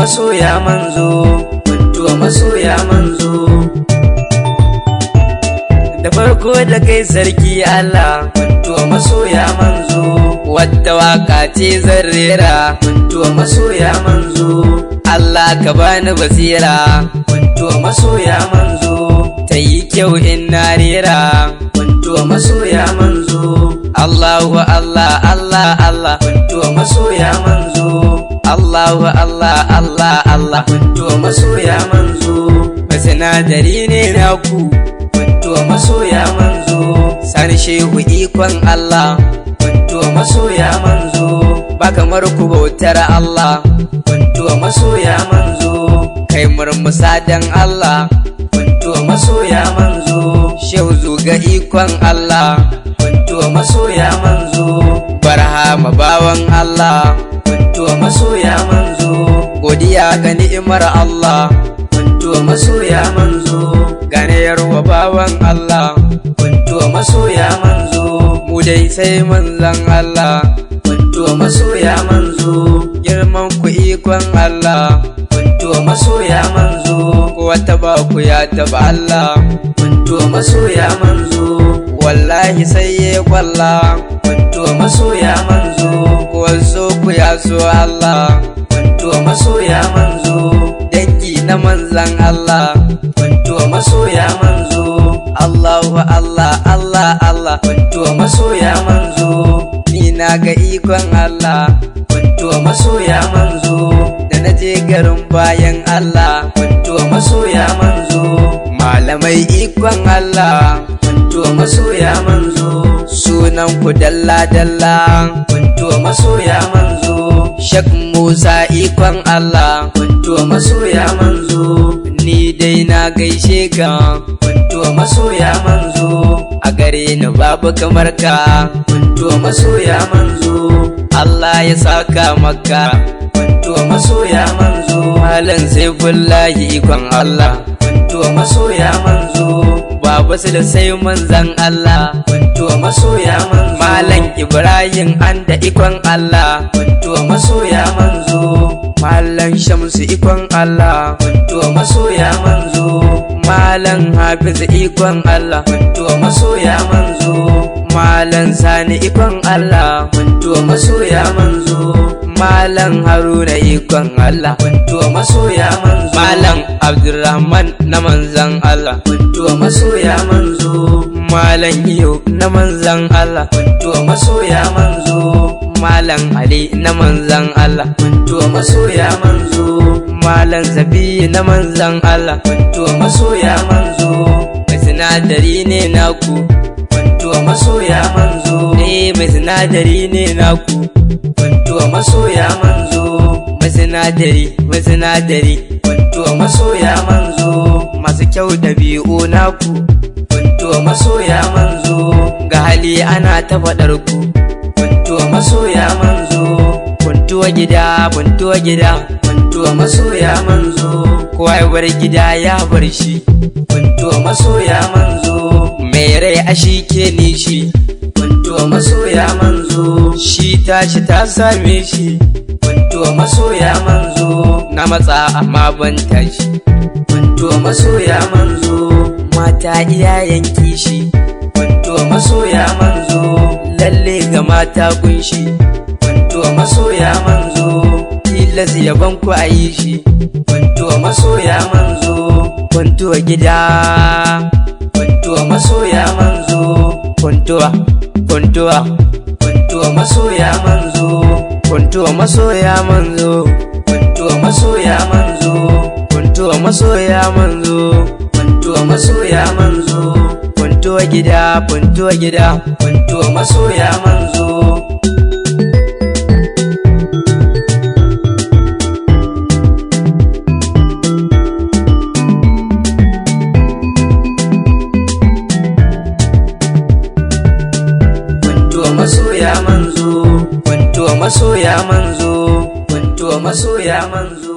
masoya manzo, kuntuwa masoya manzo. Da farko da kai sarki Allah, kuntuwa masoya manzo. Wadda waka ce zan rera, kuntuwa masoya manzo. Allah ka bani basira, kuntuwa masoya manzo. Ta yi kyau in na rera, kuntuwa masoya manzo. Allahu Allah Allah Allah, kuntuwa masoya manzo. Allahu Allah Allah Allah, kuntuwa masoya manzo. Sinadari ne naku, kuntuwa masoya manzo. Sani shehu ikon Allah, kuntuwa masoya manzo. Ba kamar ku bautar Allah, kuntuwa masoya manzo. Kai murmusa dan Allah, kuntuwa masoya manzo. Shehu zuga ikon Allah, kuntuwa masoya manzo. Barhama bawan Allah, kuntuwa masoya manzo. Godiya ga ni'imar Allah, kuntuwa masoya manzo. Ganayarwa bawan Allah, kuntuwa masoya manzo. Mu dai sai manzan Allah, kuntuwa masoya manzo. Girman ku ikon Allah, kuntuwa masoya manzo. Wata ba ku ya taba Allah, kuntuwa masoya manzo. Wallahi sai ya kwalla, kuntuwa masoya manzo. Wasu ku ya so Allah, kuntuwa masoya manzo. Dangi na manzan Allah, kuntuwa masoya manzo. Allahu Allah Allah Allah, kuntuwa masoya manzo. Ni na ga ikon Allah, kuntuwa masoya manzo. Da na je garin bayan Allah, kuntuwa masoya manzo. Malamai ikon Allah, kuntuwa masoya manzo. Sunan ku dalla dalla, kuntuwa masoya manzo. Shek Musa ikon Allah, kuntuwa masoya manzo. Ni dai na gaishe ka, kuntuwa masoya manzo. A gare ni babu kamar ka, kuntuwa masoya manzo. Allah ya saka maka, kuntuwa masoya manzo. Malam Saifullahi ikon Allah, kuntuwa masoya manzo. Babu su da sai manzan Allah, kuntuwa masoya manzo. Malam Ibrahim an da ikon Allah, kuntuwa masoya manzo. Malam Shamsu ikon Allah, kuntuwa masoya manzo. Malam Hafiz ikon Allah, kuntuwa masoya manzo. Malam Sani ikon Allah, kuntuwa masoya manzo. Malam Haruna ikon Allah, kuntuwa masoya manzo. Malam Abdurrahman na manzan Allah, kuntuwa masoya manzo. Malam Iyo na manzan Allah, kuntuwa masoya manzo. Malam Ali na manzan Allah, kuntuwa masoya manzo. Malam Zabi na manzan Allah, kuntuwa masoya manzo. Mai sinadari ne naku, kuntuwa masoya manzo. Mai sinadari ne naku, kuntuwa masoya manzo. Mai sinadari, kuntuwa masoya manzo. Masu kyau dabi'u naku, kuntuwa masoya manzo. Ga hali ana ta faɗar ku, kuntuwa masoya manzo. Kuntuwa gida, kuntuwa gida, kuntuwa masoya manzo. Kowa ya bar gida ya bar shi, kuntuwa masoya manzo. Mai rai a shi ke nishi, kuntuwa masoya manzo. Shi tashi ta same shi, kuntuwa masoya manzo. Na matsa amma ban tashi, kuntuwa masoya manzo. Mata iyayen kishi, kuntuwa masoya manzo. Lalle ga mata kunshi, kuntuwa masoya manzo. Tilas yaban ku a yi shi, kuntuwa masoya manzo. Kuntuwa gida, kuntuwa masoya manzo. Kuntuwa masoya manzo. Kuntuwa masoya manzo. Kuntuwa masoya manzo. Kuntuwa masoya manzo. Kuntuwa masoya manzo. Kuntuwa gida, kuntuwa masoya manzo. Kuntuwa masoya manzo. Kuntuwa masoya manzo. Kuntuwa masoya manzo.